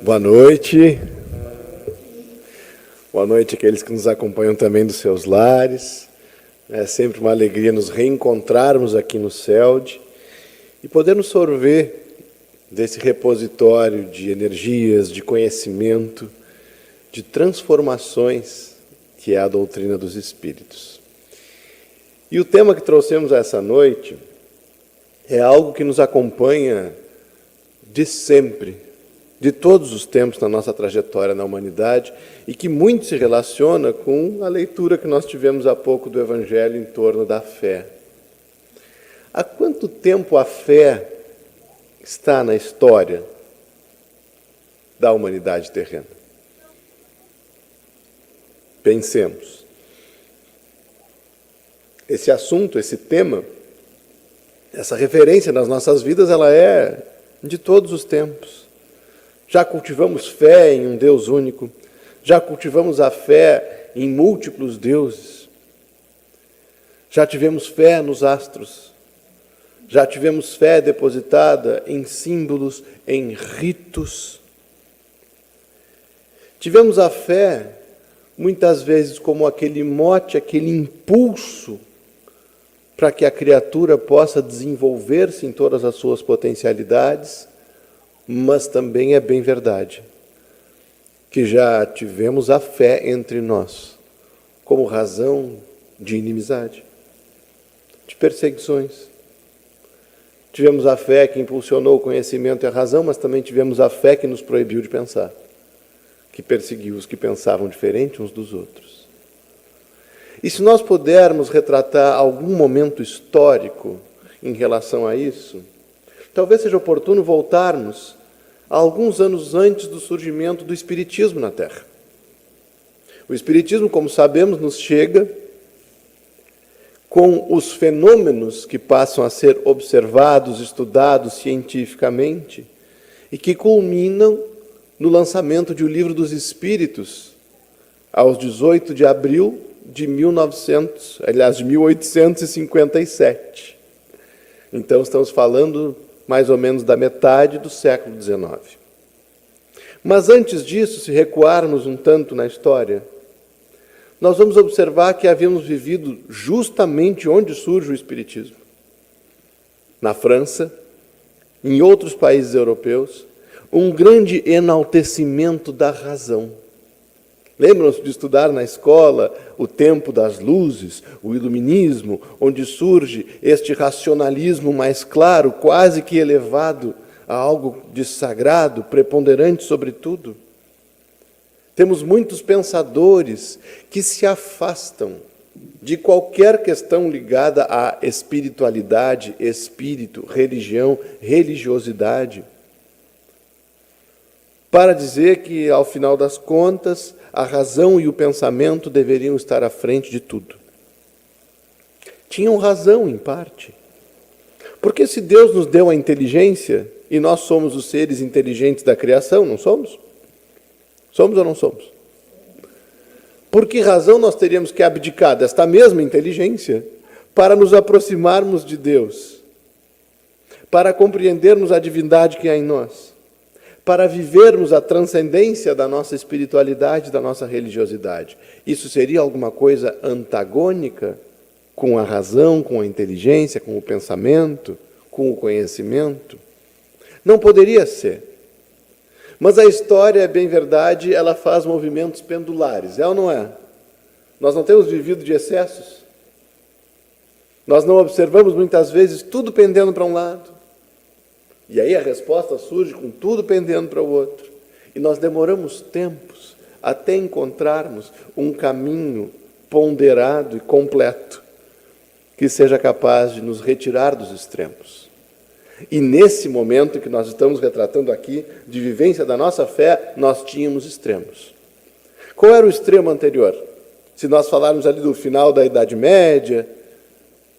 Boa noite. Boa noite àqueles que nos acompanham também dos seus lares. É sempre uma alegria nos reencontrarmos aqui no CELD e podermos sorver desse repositório de energias, de conhecimento, de transformações que é a doutrina dos Espíritos. E o tema que trouxemos essa noite é algo que nos acompanha de sempre, de todos os tempos na nossa trajetória na humanidade e que muito se relaciona com a leitura que nós tivemos há pouco do Evangelho em torno da fé. Há quanto tempo a fé está na história da humanidade terrena? Pensemos. Esse assunto, esse tema, essa referência nas nossas vidas, ela é de todos os tempos. Já cultivamos fé em um Deus único, já cultivamos a fé em múltiplos deuses, já tivemos fé nos astros, já tivemos fé depositada em símbolos, em ritos. Tivemos a fé, muitas vezes, como aquele mote, aquele impulso para que a criatura possa desenvolver-se em todas as suas potencialidades, mas também é bem verdade que já tivemos a fé entre nós como razão de inimizade, de perseguições. Tivemos a fé que impulsionou o conhecimento e a razão, mas também tivemos a fé que nos proibiu de pensar, que perseguiu os que pensavam diferente uns dos outros. E se nós pudermos retratar algum momento histórico em relação a isso, talvez seja oportuno voltarmos a alguns anos antes do surgimento do Espiritismo na Terra. O Espiritismo, como sabemos, nos chega com os fenômenos que passam a ser observados, estudados cientificamente e que culminam no lançamento de O Livro dos Espíritos, aos 18 de abril de 1857. Então, estamos falando mais ou menos da metade do século XIX. Mas antes disso, se recuarmos um tanto na história, nós vamos observar que havíamos vivido justamente onde surge o Espiritismo. Na França, em outros países europeus, um grande enaltecimento da razão. Lembram-se de estudar na escola o tempo das luzes, o iluminismo, onde surge este racionalismo mais claro, quase que elevado a algo de sagrado, preponderante sobre tudo? Temos muitos pensadores que se afastam de qualquer questão ligada à espiritualidade, espírito, religião, religiosidade, para dizer que, ao final das contas, a razão e o pensamento deveriam estar à frente de tudo. Tinham razão, em parte. Porque se Deus nos deu a inteligência, e nós somos os seres inteligentes da criação, não somos? Somos ou não somos? Por que razão nós teríamos que abdicar desta mesma inteligência para nos aproximarmos de Deus? Para compreendermos a divindade que há em nós? Para vivermos a transcendência da nossa espiritualidade, da nossa religiosidade? Isso seria alguma coisa antagônica com a razão, com a inteligência, com o pensamento, com o conhecimento? Não poderia ser. Mas a história, é bem verdade, ela faz movimentos pendulares, é ou não é? Nós não temos vivido de excessos? Nós não observamos muitas vezes tudo pendendo para um lado? E aí a resposta surge com tudo pendendo para o outro. E nós demoramos tempos até encontrarmos um caminho ponderado e completo que seja capaz de nos retirar dos extremos. E nesse momento que nós estamos retratando aqui, de vivência da nossa fé, nós tínhamos extremos. Qual era o extremo anterior? Se nós falarmos ali do final da Idade Média,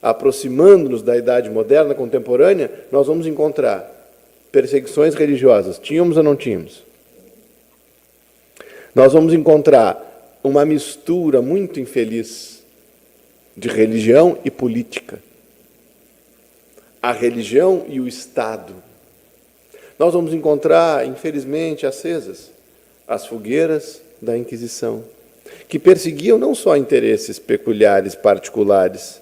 aproximando-nos da Idade Moderna, contemporânea, nós vamos encontrar perseguições religiosas. Tínhamos ou não tínhamos? Nós vamos encontrar uma mistura muito infeliz de religião e política. A religião e o Estado. nós vamos encontrar, infelizmente, acesas as fogueiras da Inquisição, que perseguiam não só interesses peculiares, particulares,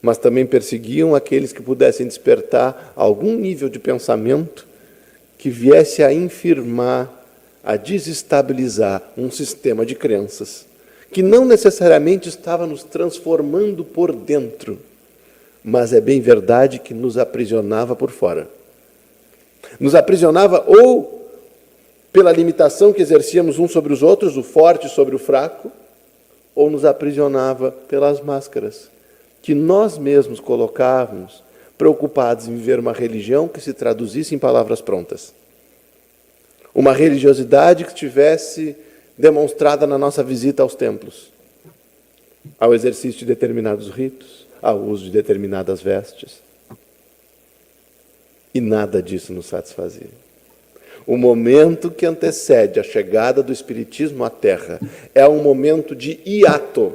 mas também perseguiam aqueles que pudessem despertar algum nível de pensamento que viesse a infirmar, a desestabilizar um sistema de crenças, que não necessariamente estava nos transformando por dentro, mas é bem verdade que nos aprisionava por fora. Nos aprisionava ou pela limitação que exercíamos uns sobre os outros, o forte sobre o fraco, ou nos aprisionava pelas máscaras que nós mesmos colocávamos, preocupados em viver uma religião que se traduzisse em palavras prontas. Uma religiosidade que estivesse demonstrada na nossa visita aos templos, ao exercício de determinados ritos, ao uso de determinadas vestes. E nada disso nos satisfazia. O momento que antecede a chegada do Espiritismo à Terra é um momento de hiato,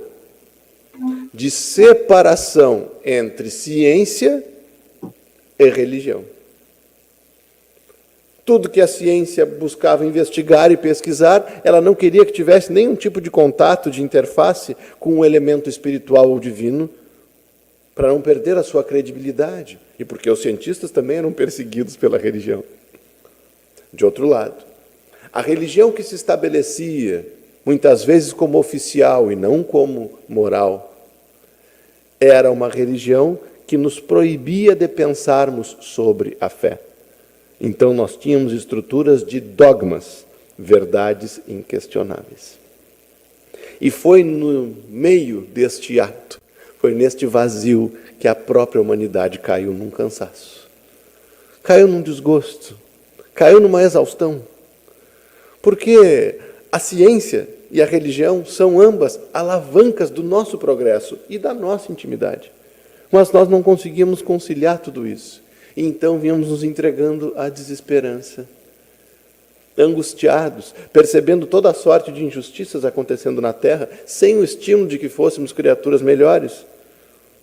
de separação entre ciência e religião. Tudo que a ciência buscava investigar e pesquisar, ela não queria que tivesse nenhum tipo de contato, de interface com um elemento espiritual ou divino, para não perder a sua credibilidade, e porque os cientistas também eram perseguidos pela religião. De outro lado, a religião que se estabelecia, muitas vezes como oficial e não como moral, era uma religião que nos proibia de pensarmos sobre a fé. Então nós tínhamos estruturas de dogmas, verdades inquestionáveis. E foi no meio deste ato, foi neste vazio que a própria humanidade caiu num cansaço. Caiu num desgosto, caiu numa exaustão. Porque a ciência e a religião são ambas alavancas do nosso progresso e da nossa intimidade. Mas nós não conseguimos conciliar tudo isso. E então vínhamos nos entregando à desesperança, angustiados, percebendo toda a sorte de injustiças acontecendo na Terra, sem o estímulo de que fôssemos criaturas melhores,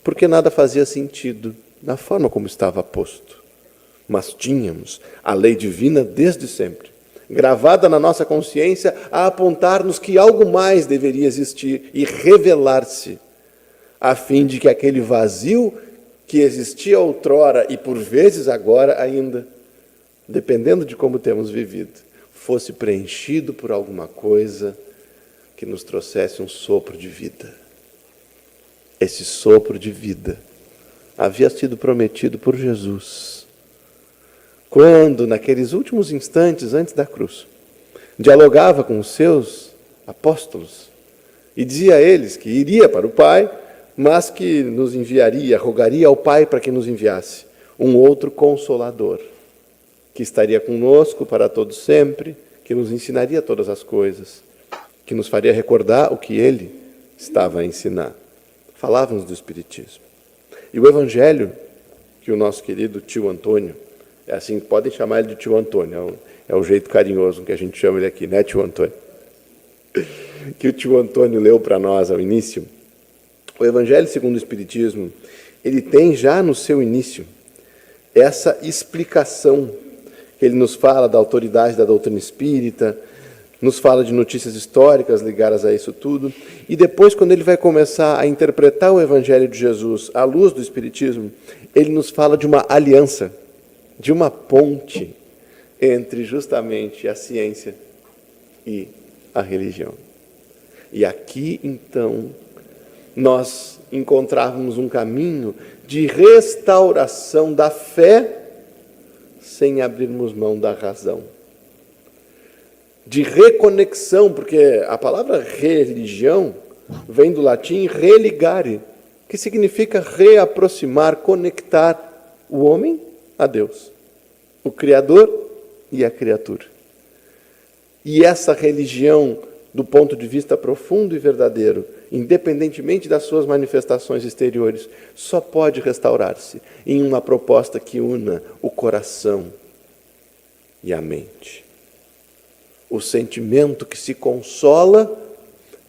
porque nada fazia sentido na forma como estava posto. Mas tínhamos a lei divina desde sempre, gravada na nossa consciência, a apontar-nos que algo mais deveria existir e revelar-se, a fim de que aquele vazio que existia outrora e por vezes agora ainda, dependendo de como temos vivido, fosse preenchido por alguma coisa que nos trouxesse um sopro de vida. Esse sopro de vida havia sido prometido por Jesus, quando, naqueles últimos instantes antes da cruz, dialogava com os seus apóstolos e dizia a eles que iria para o Pai, mas que nos enviaria, rogaria ao Pai para que nos enviasse um outro Consolador, que estaria conosco para todo sempre, que nos ensinaria todas as coisas, que nos faria recordar o que Ele estava a ensinar. Falávamos do Espiritismo. E o Evangelho, que o nosso querido tio Antônio, assim, podem chamar ele de tio Antônio, é o jeito carinhoso que a gente chama ele aqui, né, tio Antônio? Que o tio Antônio leu para nós ao início. O Evangelho segundo o Espiritismo, ele tem já no seu início essa explicação, que ele nos fala da autoridade da doutrina espírita, nos fala de notícias históricas ligadas a isso tudo, e depois, quando ele vai começar a interpretar o Evangelho de Jesus à luz do Espiritismo, ele nos fala de uma aliança, de uma ponte entre justamente a ciência e a religião. E aqui, então, nós encontrávamos um caminho de restauração da fé sem abrirmos mão da razão. De reconexão, porque a palavra religião vem do latim religare, que significa reaproximar, conectar o homem a Deus, o Criador e a criatura. E essa religião, do ponto de vista profundo e verdadeiro, independentemente das suas manifestações exteriores, só pode restaurar-se em uma proposta que una o coração e a mente. O sentimento que se consola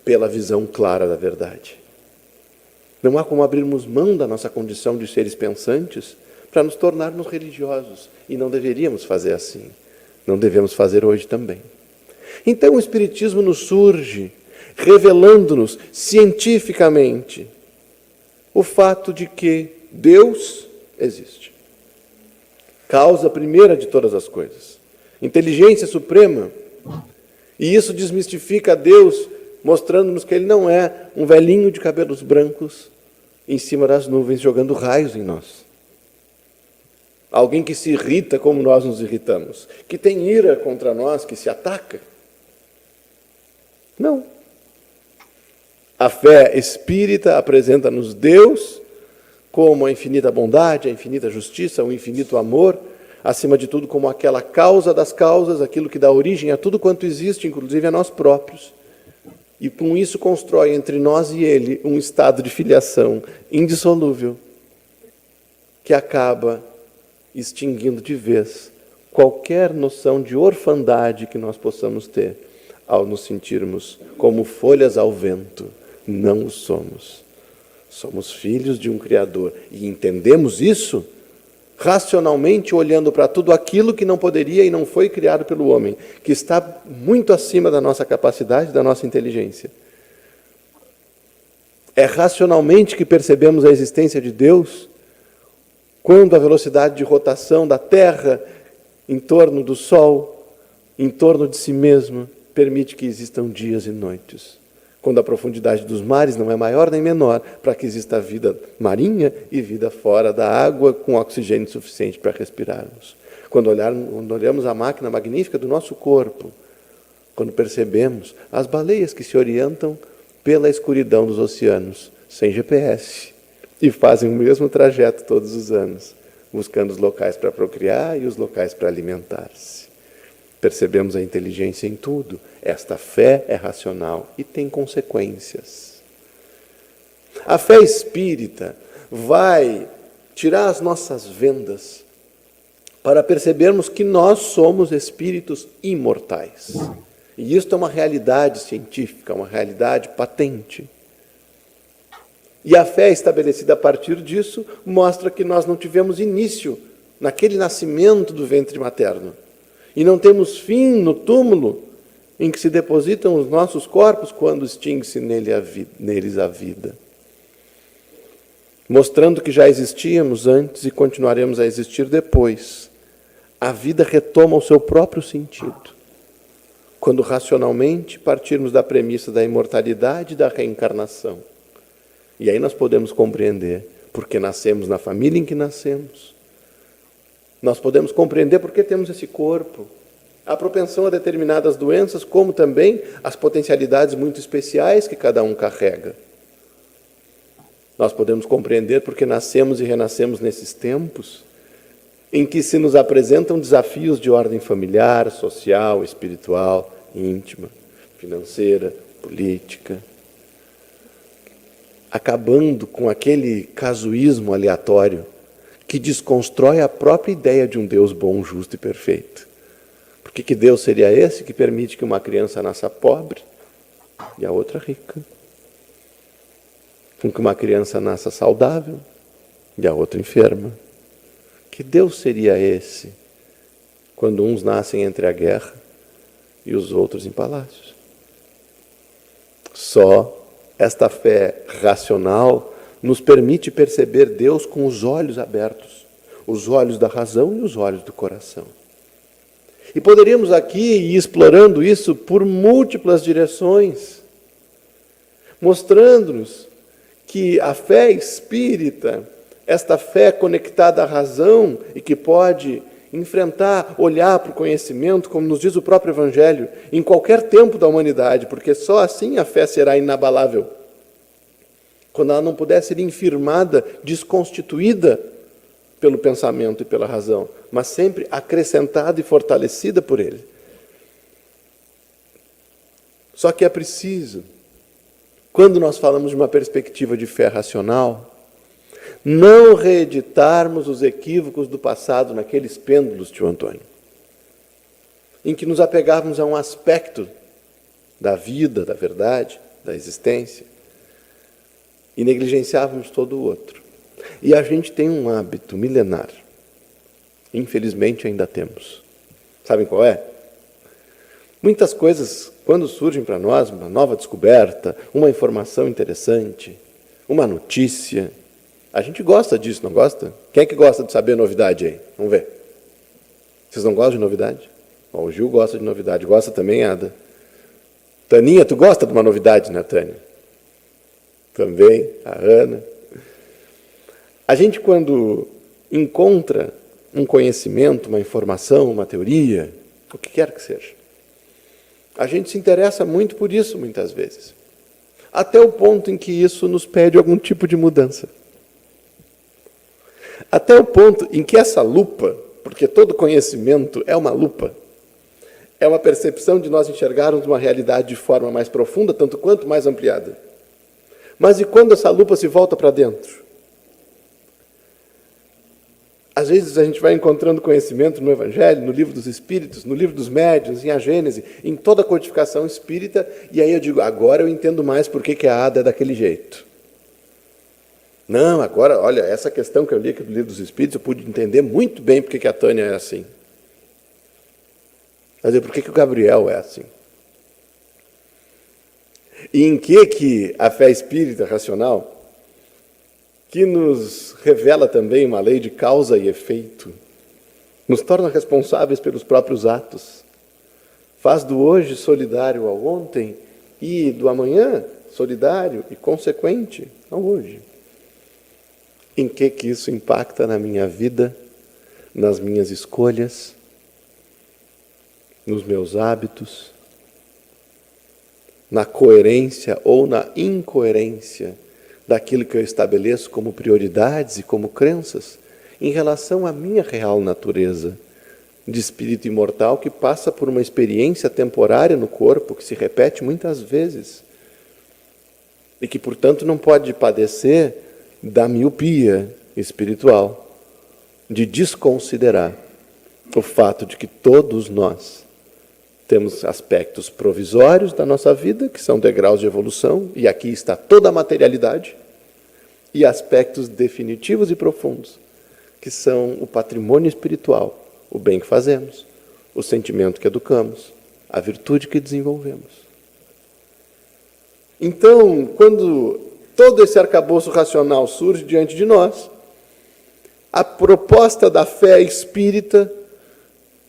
pela visão clara da verdade. Não há como abrirmos mão da nossa condição de seres pensantes para nos tornarmos religiosos. E não deveríamos fazer assim. Não devemos fazer hoje também. Então o Espiritismo nos surge, revelando-nos cientificamente o fato de que Deus existe. Causa primeira de todas as coisas. Inteligência suprema. E isso desmistifica Deus, mostrando-nos que Ele não é um velhinho de cabelos brancos em cima das nuvens, jogando raios em nós. Alguém que se irrita como nós nos irritamos, que tem ira contra nós, que se ataca. Não. A fé espírita apresenta-nos Deus como a infinita bondade, a infinita justiça, o infinito amor, acima de tudo como aquela causa das causas, aquilo que dá origem a tudo quanto existe, inclusive a nós próprios. E com isso constrói entre nós e Ele um estado de filiação indissolúvel, que acaba extinguindo de vez qualquer noção de orfandade que nós possamos ter ao nos sentirmos como folhas ao vento. Não o somos. Somos filhos de um Criador. E entendemos isso racionalmente, olhando para tudo aquilo que não poderia e não foi criado pelo homem, que está muito acima da nossa capacidade, da nossa inteligência. É racionalmente que percebemos a existência de Deus quando a velocidade de rotação da Terra em torno do Sol, em torno de si mesma, permite que existam dias e noites. Quando a profundidade dos mares não é maior nem menor, para que exista vida marinha e vida fora da água com oxigênio suficiente para respirarmos. Quando olhamos a máquina magnífica do nosso corpo, quando percebemos as baleias que se orientam pela escuridão dos oceanos, sem GPS, e fazem o mesmo trajeto todos os anos, buscando os locais para procriar e os locais para alimentar-se. Percebemos a inteligência em tudo. Esta fé é racional e tem consequências. A fé espírita vai tirar as nossas vendas para percebermos que nós somos espíritos imortais. E isto é uma realidade científica, uma realidade patente. E a fé estabelecida a partir disso mostra que nós não tivemos início naquele nascimento do ventre materno. E não temos fim no túmulo em que se depositam os nossos corpos quando extingue-se neles a vida. Mostrando que já existíamos antes e continuaremos a existir depois. A vida retoma o seu próprio sentido. Quando racionalmente partirmos da premissa da imortalidade e da reencarnação. E aí nós podemos compreender porque nascemos na família em que nascemos. Nós podemos compreender porque temos esse corpo, a propensão a determinadas doenças, como também as potencialidades muito especiais que cada um carrega. Nós podemos compreender porque nascemos e renascemos nesses tempos em que se nos apresentam desafios de ordem familiar, social, espiritual, íntima, financeira, política, acabando com aquele casuísmo aleatório que desconstrói a própria ideia de um Deus bom, justo e perfeito. Porque que Deus seria esse que permite que uma criança nasça pobre e a outra rica? Com que uma criança nasça saudável e a outra enferma? Que Deus seria esse quando uns nascem entre a guerra e os outros em palácios? Só esta fé racional nos permite perceber Deus com os olhos abertos, os olhos da razão e os olhos do coração. E poderíamos aqui ir explorando isso por múltiplas direções, mostrando-nos que a fé espírita, esta fé conectada à razão e que pode enfrentar, olhar para o conhecimento, como nos diz o próprio Evangelho, em qualquer tempo da humanidade, porque só assim a fé será inabalável. Quando ela não puder ser infirmada, desconstituída pelo pensamento e pela razão, mas sempre acrescentada e fortalecida por ele. Só que é preciso, quando nós falamos de uma perspectiva de fé racional, não reeditarmos os equívocos do passado naqueles pêndulos, tio Antônio, em que nos apegávamos a um aspecto da vida, da verdade, da existência, e negligenciávamos todo o outro. E a gente tem um hábito milenar Infelizmente ainda temos. Sabem qual é? Muitas coisas, quando surgem para nós, uma nova descoberta, uma informação interessante, uma notícia, a gente gosta disso, não gosta? Quem é que gosta de saber novidade aí? Vamos ver. Vocês não gostam de novidade? Bom, o Gil gosta de novidade. Gosta também, Ada? Taninha, tu gosta de uma novidade, né, Tânia? Também, a Ana. A gente, quando encontra um conhecimento, uma informação, uma teoria, o que quer que seja, a gente se interessa muito por isso, muitas vezes. Até o ponto em que isso nos pede algum tipo de mudança. Até o ponto em que essa lupa, porque todo conhecimento é uma lupa, é uma percepção de nós enxergarmos uma realidade de forma mais profunda, tanto quanto mais ampliada. Mas e quando essa lupa se volta para dentro? Às vezes a gente vai encontrando conhecimento no Evangelho, no Livro dos Espíritos, no Livro dos Médiuns, em A Gênese, em toda a codificação espírita, e aí eu digo, agora eu entendo mais por que a Ada é daquele jeito. Não, agora, olha, essa questão que eu li aqui do Livro dos Espíritos, eu pude entender muito bem por que a Tânia é assim. Mas por que o Gabriel é assim? E em que a fé espírita racional, que nos revela também uma lei de causa e efeito, nos torna responsáveis pelos próprios atos, faz do hoje solidário ao ontem e do amanhã solidário e consequente ao hoje. Em que isso impacta na minha vida, nas minhas escolhas, nos meus hábitos, na coerência ou na incoerência daquilo que eu estabeleço como prioridades e como crenças em relação à minha real natureza de espírito imortal que passa por uma experiência temporária no corpo que se repete muitas vezes e que, portanto, não pode padecer da miopia espiritual, de desconsiderar o fato de que todos nós temos aspectos provisórios da nossa vida, que são degraus de evolução, e aqui está toda a materialidade, e aspectos definitivos e profundos, que são o patrimônio espiritual, o bem que fazemos, o sentimento que educamos, a virtude que desenvolvemos. Então, quando todo esse arcabouço racional surge diante de nós, a proposta da fé espírita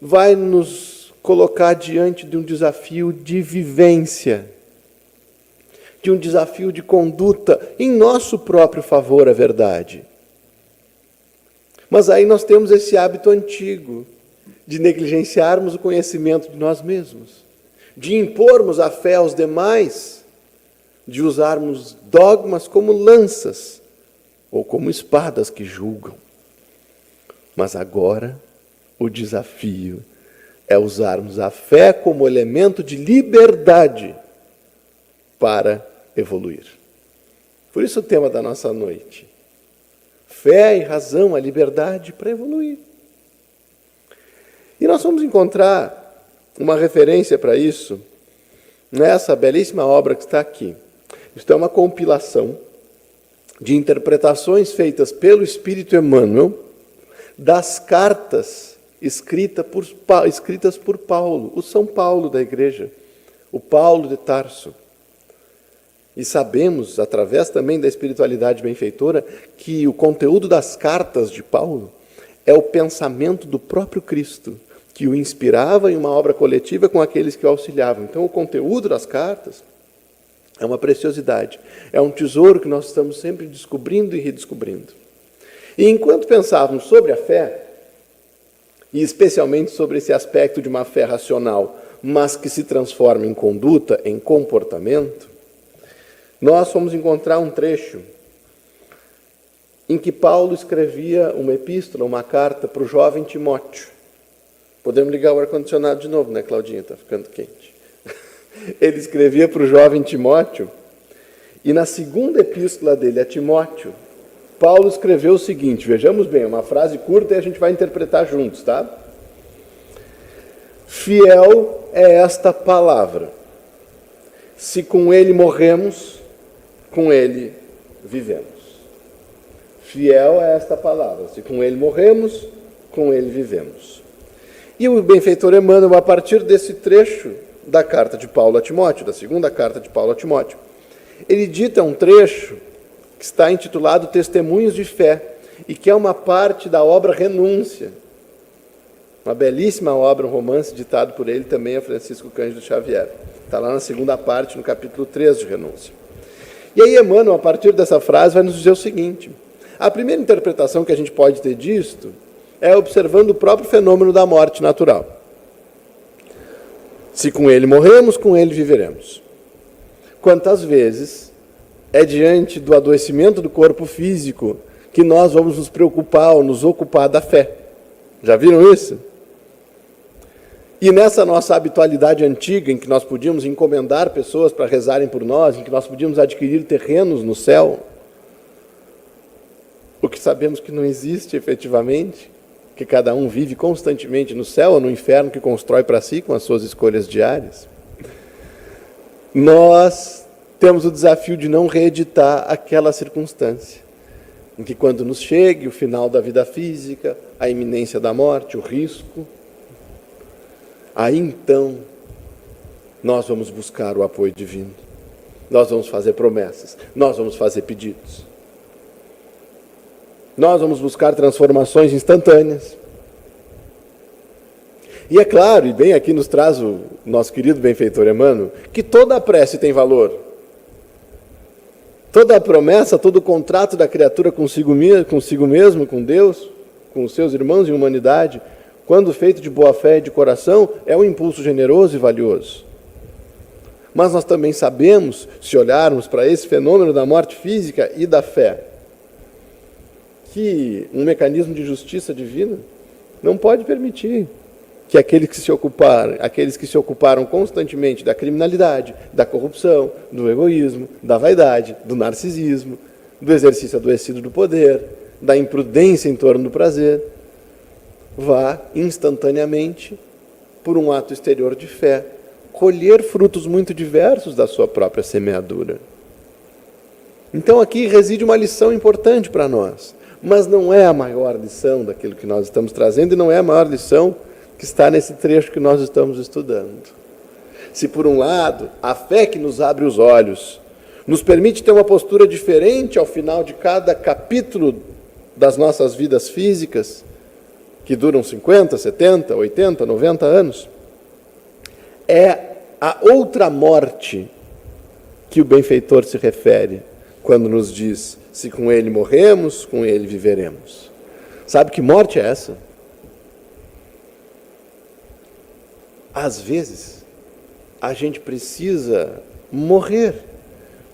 vai nos colocar diante de um desafio de vivência, de um desafio de conduta em nosso próprio favor, a verdade. Mas aí nós temos esse hábito antigo de negligenciarmos o conhecimento de nós mesmos, de impormos a fé aos demais, de usarmos dogmas como lanças ou como espadas que julgam. Mas agora o desafio é usarmos a fé como elemento de liberdade para evoluir. Por isso o tema da nossa noite. Fé e razão, a liberdade para evoluir. E nós vamos encontrar uma referência para isso nessa belíssima obra que está aqui. Isto é uma compilação de interpretações feitas pelo Espírito Emmanuel das cartas escritas por Paulo, o São Paulo da igreja, o Paulo de Tarso. E sabemos, através também da espiritualidade benfeitora, que o conteúdo das cartas de Paulo é o pensamento do próprio Cristo, que o inspirava em uma obra coletiva com aqueles que o auxiliavam. Então, o conteúdo das cartas é uma preciosidade, é um tesouro que nós estamos sempre descobrindo e redescobrindo. E enquanto pensávamos sobre a fé, e especialmente sobre esse aspecto de uma fé racional, mas que se transforma em conduta, em comportamento, nós fomos encontrar um trecho em que Paulo escrevia uma epístola, uma carta para o jovem Timóteo. Podemos ligar o ar-condicionado de novo, né, Claudinha? Está ficando quente. Ele escrevia para o jovem Timóteo, e na segunda epístola dele a Timóteo, Paulo escreveu o seguinte, vejamos bem, é uma frase curta e a gente vai interpretar juntos, tá? Fiel é esta palavra. Se com ele morremos, com ele vivemos. Fiel é esta palavra. Se com ele morremos, com ele vivemos. E o benfeitor Emmanuel, a partir desse trecho da carta de Paulo a Timóteo, da segunda carta de Paulo a Timóteo, ele dita um trecho que está intitulado Testemunhos de Fé, e que é uma parte da obra Renúncia, uma belíssima obra, um romance ditado por ele também a Francisco Cândido Xavier. Está lá na segunda parte, no capítulo 3 de Renúncia. E aí Emmanuel, a partir dessa frase, vai nos dizer o seguinte: a primeira interpretação que a gente pode ter disto é observando o próprio fenômeno da morte natural. Se com ele morremos, com ele viveremos. Quantas vezes é diante do adoecimento do corpo físico que nós vamos nos preocupar ou nos ocupar da fé? Já viram isso? E nessa nossa habitualidade antiga, em que nós podíamos encomendar pessoas para rezarem por nós, em que nós podíamos adquirir terrenos no céu, o que sabemos que não existe efetivamente, que cada um vive constantemente no céu ou no inferno que constrói para si com as suas escolhas diárias, nós temos o desafio de não reeditar aquela circunstância, em que quando nos chegue o final da vida física, a iminência da morte, o risco, aí então nós vamos buscar o apoio divino, nós vamos fazer promessas, nós vamos fazer pedidos, nós vamos buscar transformações instantâneas. E é claro, e bem aqui nos traz o nosso querido benfeitor Emmanuel, que toda a prece tem valor. Toda a promessa, todo o contrato da criatura consigo mesmo, com Deus, com os seus irmãos em humanidade, quando feito de boa fé e de coração, é um impulso generoso e valioso. Mas nós também sabemos, se olharmos para esse fenômeno da morte física e da fé, que um mecanismo de justiça divina não pode permitir que aqueles que se ocuparam constantemente da criminalidade, da corrupção, do egoísmo, da vaidade, do narcisismo, do exercício adoecido do poder, da imprudência em torno do prazer, vá instantaneamente, por um ato exterior de fé, colher frutos muito diversos da sua própria semeadura. Então aqui reside uma lição importante para nós, mas não é a maior lição daquilo que nós estamos trazendo e não é a maior lição que está nesse trecho que nós estamos estudando. Se por um lado, a fé que nos abre os olhos, nos permite ter uma postura diferente ao final de cada capítulo das nossas vidas físicas, que duram 50, 70, 80, 90 anos, é a outra morte que o benfeitor se refere quando nos diz: se com ele morremos, com ele viveremos. Sabe que morte é essa? Às vezes, a gente precisa morrer,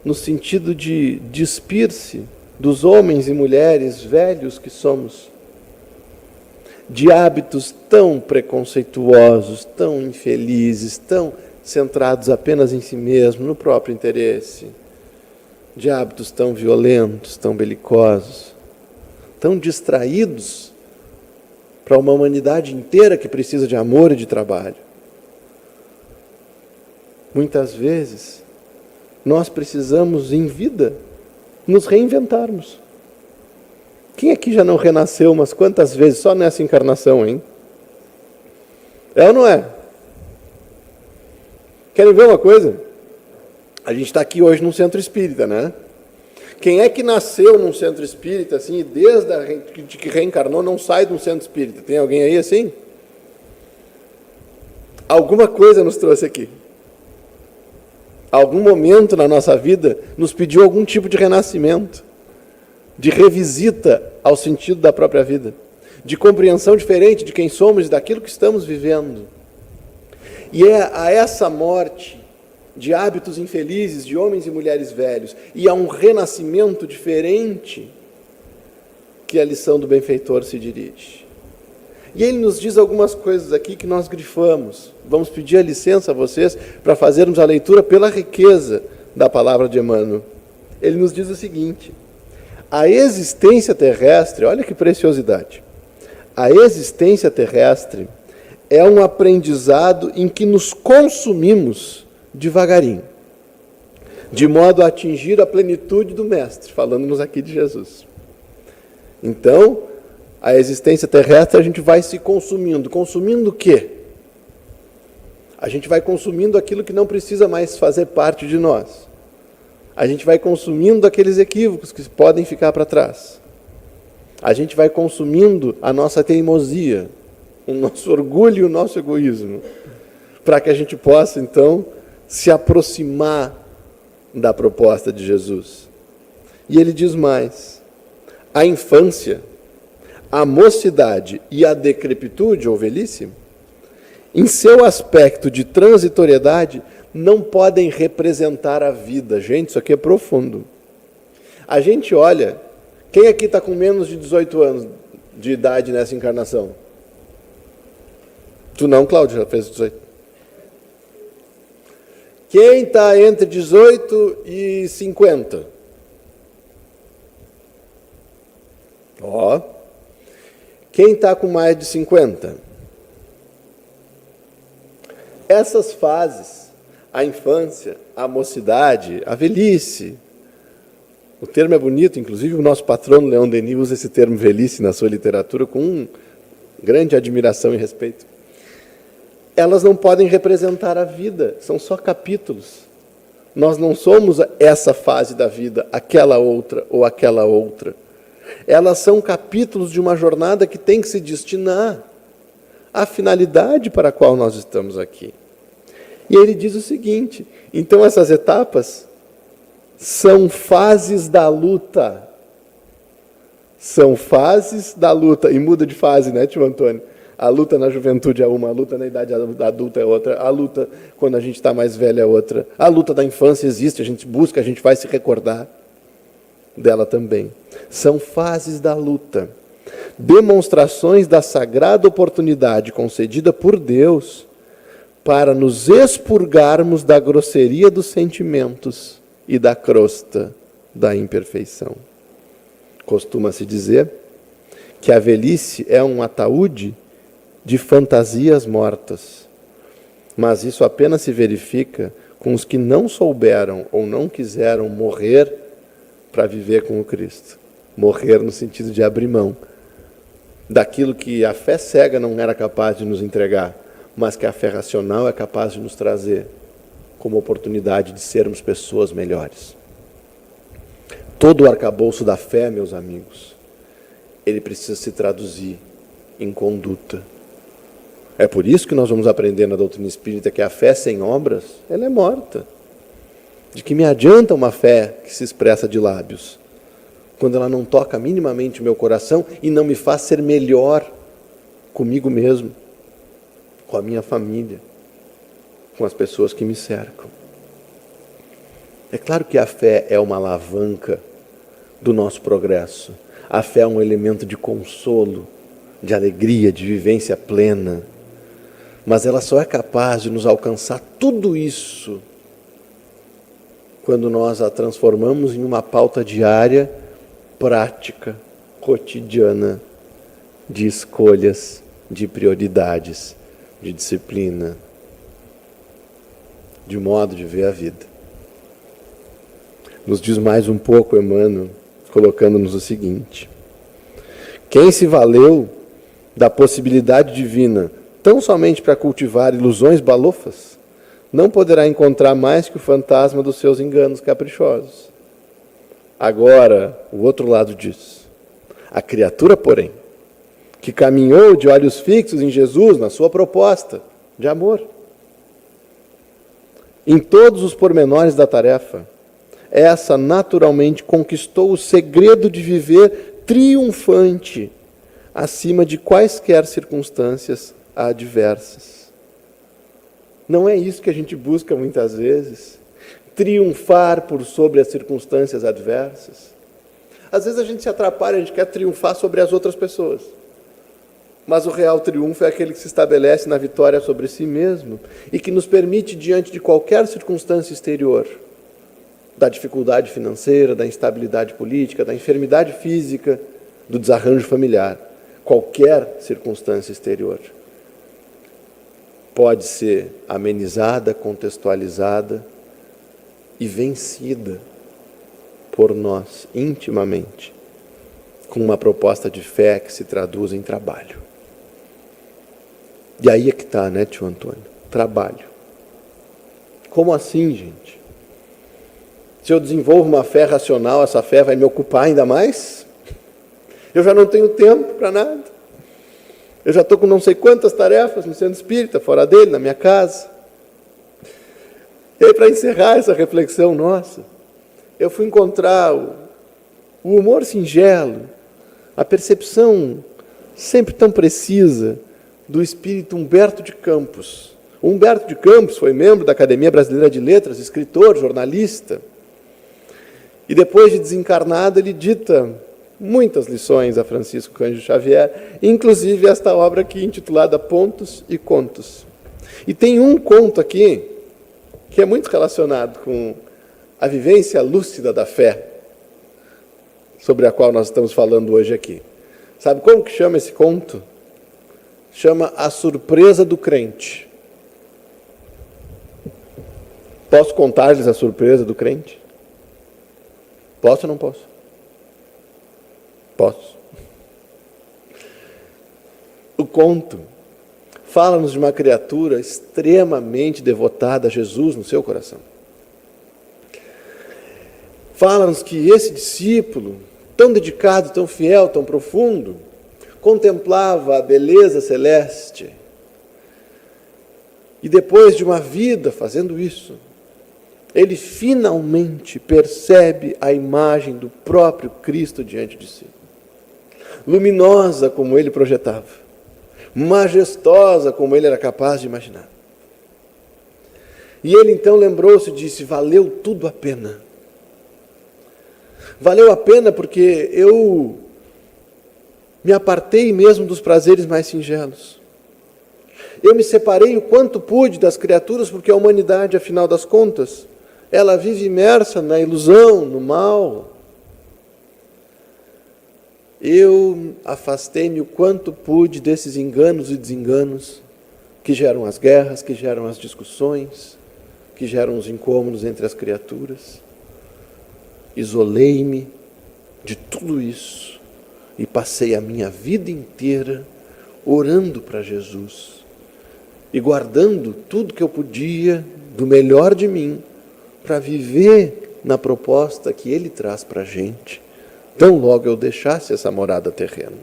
no sentido de despir-se dos homens e mulheres velhos que somos, de hábitos tão preconceituosos, tão infelizes, tão centrados apenas em si mesmo, no próprio interesse, de hábitos tão violentos, tão belicosos, tão distraídos para uma humanidade inteira que precisa de amor e de trabalho. Muitas vezes, nós precisamos, em vida, nos reinventarmos. Quem aqui já não renasceu umas quantas vezes só nessa encarnação, hein? É ou não é? Querem ver uma coisa? A gente está aqui hoje num centro espírita, né? Quem é que nasceu num centro espírita, assim, e desde que reencarnou não sai de um centro espírita? Tem alguém aí assim? Alguma coisa nos trouxe aqui. Algum momento na nossa vida nos pediu algum tipo de renascimento, de revisita ao sentido da própria vida, de compreensão diferente de quem somos e daquilo que estamos vivendo. E é a essa morte de hábitos infelizes de homens e mulheres velhos e a um renascimento diferente que a lição do benfeitor se dirige. E ele nos diz algumas coisas aqui que nós grifamos. Vamos pedir a licença a vocês para fazermos a leitura pela riqueza da palavra de Emmanuel. Ele nos diz o seguinte: a existência terrestre, olha que preciosidade, a existência terrestre é um aprendizado em que nos consumimos devagarinho, de modo a atingir a plenitude do Mestre, falando-nos aqui de Jesus. Então, a existência terrestre, a gente vai se consumindo. Consumindo o quê? A gente vai consumindo aquilo que não precisa mais fazer parte de nós. A gente vai consumindo aqueles equívocos que podem ficar para trás. A gente vai consumindo a nossa teimosia, o nosso orgulho e o nosso egoísmo, para que a gente possa, então, se aproximar da proposta de Jesus. E ele diz mais: a infância, a mocidade e a decrepitude ou velhice, em seu aspecto de transitoriedade, não podem representar a vida. Gente, isso aqui é profundo. A gente olha, quem aqui está com menos de 18 anos de idade nessa encarnação? Tu não, Cláudio, já fez 18. Quem está entre 18 e 50? Ó. Quem está com mais de 50? Essas fases, a infância, a mocidade, a velhice, o termo é bonito, inclusive o nosso patrono Leon Denis usa esse termo velhice na sua literatura com grande admiração e respeito. Elas não podem representar a vida, são só capítulos. Nós não somos essa fase da vida, aquela outra ou aquela outra. Elas são capítulos de uma jornada que tem que se destinar à finalidade para a qual nós estamos aqui. E ele diz o seguinte: então essas etapas são fases da luta. São fases da luta. E muda de fase, né, tio Antônio? A luta na juventude é uma, a luta na idade adulta é outra, a luta quando a gente está mais velho é outra, a luta da infância existe, a gente busca, a gente vai se recordar dela também. São fases da luta, demonstrações da sagrada oportunidade concedida por Deus para nos expurgarmos da grosseria dos sentimentos e da crosta da imperfeição. Costuma-se dizer que a velhice é um ataúde de fantasias mortas, mas isso apenas se verifica com os que não souberam ou não quiseram morrer para viver com o Cristo. Morrer no sentido de abrir mão daquilo que a fé cega não era capaz de nos entregar, mas que a fé racional é capaz de nos trazer como oportunidade de sermos pessoas melhores. Todo o arcabouço da fé, meus amigos, ele precisa se traduzir em conduta. É por isso que nós vamos aprender na doutrina espírita que a fé sem obras, ela é morta. De que me adianta uma fé que se expressa de lábios, quando ela não toca minimamente o meu coração e não me faz ser melhor comigo mesmo, com a minha família, com as pessoas que me cercam. É claro que a fé é uma alavanca do nosso progresso. A fé é um elemento de consolo, de alegria, de vivência plena. Mas ela só é capaz de nos alcançar tudo isso quando nós a transformamos em uma pauta diária, prática, cotidiana, de escolhas, de prioridades, de disciplina, de modo de ver a vida. Nos diz mais um pouco Emmanuel, colocando-nos o seguinte: quem se valeu da possibilidade divina tão somente para cultivar ilusões balofas, não poderá encontrar mais que o fantasma dos seus enganos caprichosos. Agora, o outro lado disso. A criatura, porém, que caminhou de olhos fixos em Jesus, na sua proposta de amor, em todos os pormenores da tarefa, essa naturalmente conquistou o segredo de viver triunfante acima de quaisquer circunstâncias adversas. Não é isso que a gente busca muitas vezes? Triunfar por sobre as circunstâncias adversas? Às vezes a gente se atrapalha, a gente quer triunfar sobre as outras pessoas. Mas o real triunfo é aquele que se estabelece na vitória sobre si mesmo e que nos permite, diante de qualquer circunstância exterior, da dificuldade financeira, da instabilidade política, da enfermidade física, do desarranjo familiar, qualquer circunstância exterior pode ser amenizada, contextualizada e vencida por nós intimamente, com uma proposta de fé que se traduz em trabalho. E aí é que está, né, tio Antônio? Trabalho. Como assim, gente? Se eu desenvolvo uma fé racional, essa fé vai me ocupar ainda mais? Eu já não tenho tempo para nada. Eu já estou com não sei quantas tarefas no centro espírita, fora dele, na minha casa. E aí, para encerrar essa reflexão nossa, eu fui encontrar o humor singelo, a percepção sempre tão precisa do espírito Humberto de Campos. O Humberto de Campos foi membro da Academia Brasileira de Letras, escritor, jornalista. E depois de desencarnado, ele dita muitas lições a Francisco Cândido Xavier, inclusive esta obra aqui, intitulada Pontos e Contos. E tem um conto aqui, que é muito relacionado com a vivência lúcida da fé, sobre a qual nós estamos falando hoje aqui. Sabe como que chama esse conto? Chama A Surpresa do Crente. Posso contar-lhes a surpresa do crente? Posso ou não posso? Posso. O conto fala-nos de uma criatura extremamente devotada a Jesus no seu coração. Fala-nos que esse discípulo, tão dedicado, tão fiel, tão profundo, contemplava a beleza celeste. E depois de uma vida fazendo isso, ele finalmente percebe a imagem do próprio Cristo diante de si. Luminosa como ele projetava, majestosa como ele era capaz de imaginar. E ele então lembrou-se e disse: valeu tudo a pena. Valeu a pena porque eu me apartei mesmo dos prazeres mais singelos. Eu me separei o quanto pude das criaturas, porque a humanidade, afinal das contas, ela vive imersa na ilusão, no mal. Eu afastei-me o quanto pude desses enganos e desenganos que geram as guerras, que geram as discussões, que geram os incômodos entre as criaturas. Isolei-me de tudo isso e passei a minha vida inteira orando para Jesus e guardando tudo que eu podia do melhor de mim para viver na proposta que Ele traz para a gente, tão logo eu deixasse essa morada terrena.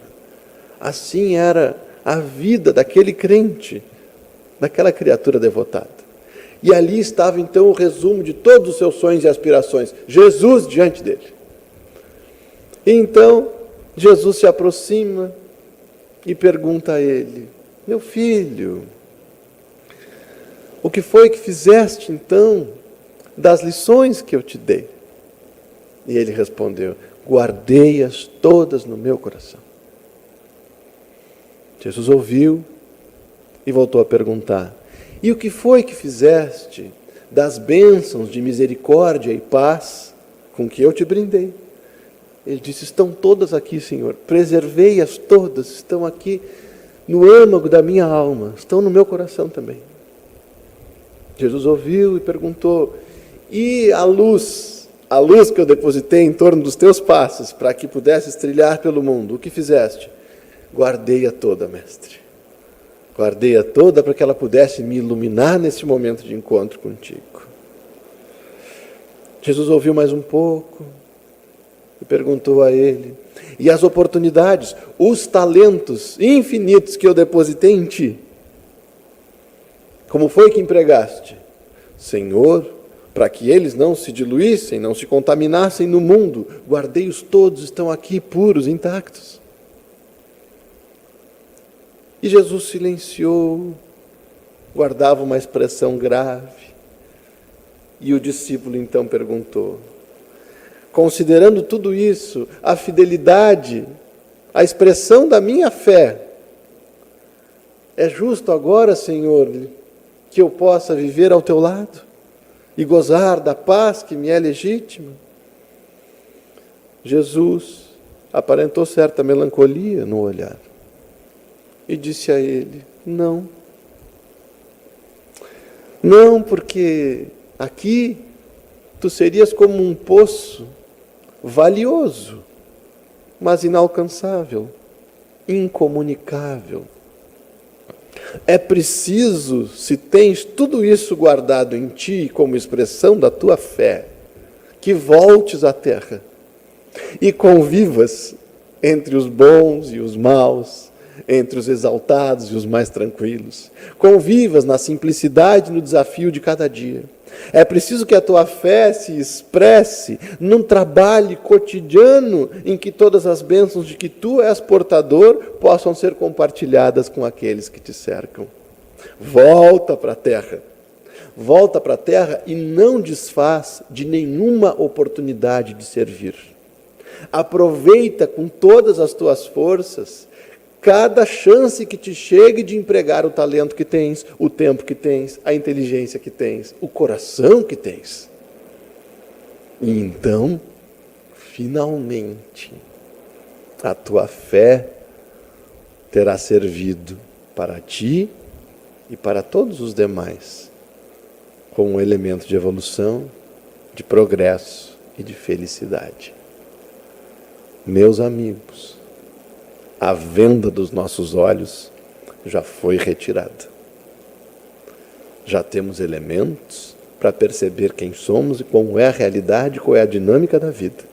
Assim era a vida daquele crente, daquela criatura devotada. E ali estava então o resumo de todos os seus sonhos e aspirações, Jesus diante dele. E então Jesus se aproxima e pergunta a ele: meu filho, o que foi que fizeste então das lições que eu te dei? E ele respondeu: guardei-as todas no meu coração. Jesus ouviu e voltou a perguntar: e o que foi que fizeste das bênçãos de misericórdia e paz com que eu te brindei? Ele disse: estão todas aqui, Senhor, preservei-as todas, estão aqui no âmago da minha alma, estão no meu coração também. Jesus ouviu e perguntou: e a luz que eu depositei em torno dos teus passos, para que pudesses trilhar pelo mundo, o que fizeste? Guardei-a toda, mestre. Guardei-a toda para que ela pudesse me iluminar nesse momento de encontro contigo. Jesus ouviu mais um pouco e perguntou a ele: e as oportunidades, os talentos infinitos que eu depositei em ti, como foi que empregaste? Senhor, para que eles não se diluíssem, não se contaminassem no mundo, guardei-os todos, estão aqui puros, intactos. E Jesus silenciou, guardava uma expressão grave. E o discípulo então perguntou: considerando tudo isso, a fidelidade, a expressão da minha fé, é justo agora, Senhor, que eu possa viver ao teu lado e gozar da paz que me é legítima? Jesus aparentou certa melancolia no olhar e disse a ele: não, porque aqui tu serias como um poço valioso, mas inalcançável, incomunicável. É preciso, se tens tudo isso guardado em ti como expressão da tua fé, que voltes à terra e convivas entre os bons e os maus, entre os exaltados e os mais tranquilos. Convivas na simplicidade e no desafio de cada dia. É preciso que a tua fé se expresse num trabalho cotidiano em que todas as bênçãos de que tu és portador possam ser compartilhadas com aqueles que te cercam. Volta para a terra. Volta para a terra e não desfaz de nenhuma oportunidade de servir. Aproveita com todas as tuas forças cada chance que te chegue de empregar o talento que tens, o tempo que tens, a inteligência que tens, o coração que tens. E então, finalmente, a tua fé terá servido para ti e para todos os demais como um elemento de evolução, de progresso e de felicidade. Meus amigos, a venda dos nossos olhos já foi retirada. Já temos elementos para perceber quem somos e como é a realidade, qual é a dinâmica da vida.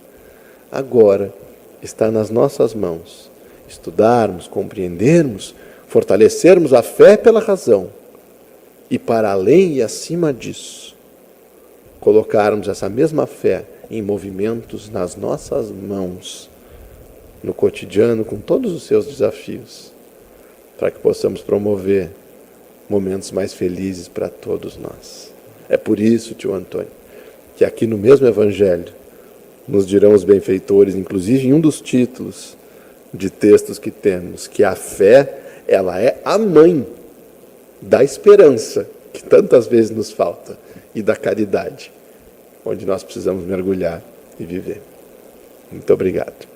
Agora está nas nossas mãos estudarmos, compreendermos, fortalecermos a fé pela razão e, para além e acima disso, colocarmos essa mesma fé em movimentos nas nossas mãos, no cotidiano, com todos os seus desafios, para que possamos promover momentos mais felizes para todos nós. É por isso, tio Antônio, que aqui no mesmo Evangelho nos dirão os benfeitores, inclusive em um dos títulos de textos que temos, que a fé, ela é a mãe da esperança, que tantas vezes nos falta, e da caridade, onde nós precisamos mergulhar e viver. Muito obrigado.